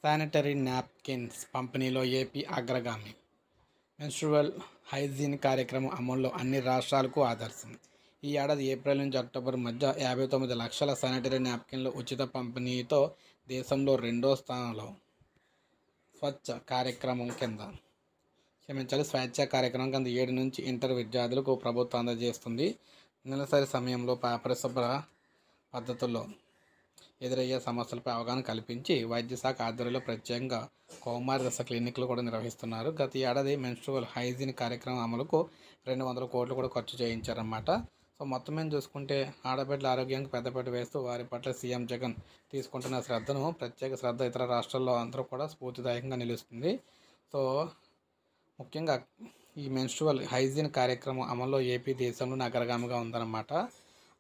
Sanitary napkins పంపిణీలో AP అగ్రగామి. Menstrual hygiene కార్యక్రమం అమల్లో అన్ని రాష్ట్రాలకు ఆదర్శం. ఈ ఏడాది ఏప్రిల్ నుంచి అక్టోబర్ మధ్య 59 లక్షల శానిటరీ నాప్కిన్ల ఉచిత పంపిణీతో దేశంలో రెండో స్థానంలో. స్వచ్ఛ కార్యక్రమం కింద స్వేచ్ఛ కార్యక్రమం కింద 7 నుంచి ఇంటర్ విద్యార్థులకు ప్రభుత్వం అందజేస్తుంది. నెలసరి సమయంలో పరిశుభ్ర పద్ధతుల్లో ఎదురయ్యే సమస్యలపై అవగాహన కల్పించి వైద్య శాఖ ఆధ్వర్యంలో ప్రత్యేకంగా కౌమార దశ క్లినిక్లు కూడా నిర్వహిస్తున్నారు. గత ఏడాది మెన్స్ట్రువల్ హైజీన్ కార్యక్రమం అమలుకు 200 కోట్లు కూడా ఖర్చు చేయించారన్నమాట. సో మొత్తం మీద చూసుకుంటే ఆడబిడ్డల ఆరోగ్యానికి పెద్దపీట వేస్తూ వారి పట్ల సీఎం జగన్ తీసుకుంటున్న శ్రద్ధను ప్రత్యేక శ్రద్ధ ఇతర రాష్ట్రాల్లో అందరూ కూడా స్ఫూర్తిదాయకంగా నిలుస్తుంది. సో ముఖ్యంగా ఈ మెన్స్ట్రువల్ హైజీన్ కార్యక్రమం అమల్లో ఏపీ దేశంలో అగ్రగామిగా ఉందన్నమాట.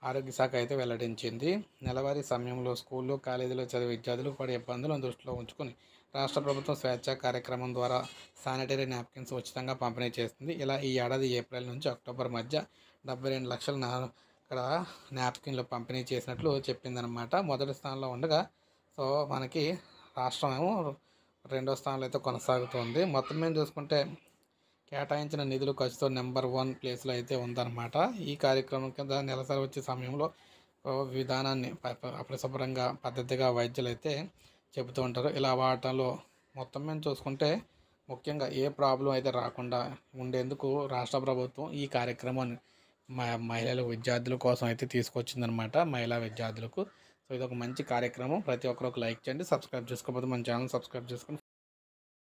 ఆరోగ్య శాఖ అయితే వెల్లడించింది. నెలవారీ సమయంలో స్కూళ్ళు కాలేజీలో చదివే విద్యార్థులకు పడే ఇబ్బందులను దృష్టిలో ఉంచుకొని రాష్ట్ర ప్రభుత్వం స్వేచ్ఛ కార్యక్రమం ద్వారా శానిటరీ నాప్కిన్స్ ఉచితంగా పంపిణీ చేస్తుంది. ఇలా ఈ ఏడాది ఏప్రిల్ నుంచి అక్టోబర్ మధ్య 72 లక్షల ఇక్కడ నాప్కిన్లు పంపిణీ చేసినట్లు చెప్పిందనమాట. మొదటి స్థానంలో ఉండగా సో మనకి రాష్ట్రం ఏమో రెండో స్థానంలో అయితే కొనసాగుతుంది. మొత్తం మీద చూసుకుంటే కేటాయించిన నిధులు ఖర్చుతో నెంబర్ 1 ప్లేస్లో అయితే ఉందన్నమాట. ఈ కార్యక్రమం కింద నెలసరి వచ్చే సమయంలో విధానాన్ని అపరిశుభ్రంగా పద్ధతిగా వైద్యులు అయితే చెబుతూ ఉంటారు. ఇలా వాడటంలో మొత్తం మీద చూసుకుంటే ముఖ్యంగా ఏ ప్రాబ్లం అయితే రాకుండా ఉండేందుకు రాష్ట్ర ప్రభుత్వం ఈ కార్యక్రమాన్ని మహిళల విద్యార్థుల కోసం అయితే తీసుకొచ్చిందనమాట. మహిళా విద్యార్థులకు. సో ఇది ఒక మంచి కార్యక్రమం. ప్రతి ఒక్కరు ఒక లైక్ చేయండి. సబ్స్క్రైబ్ చేసుకోకపోతే మన ఛానల్ సబ్స్క్రైబ్ చేసుకొని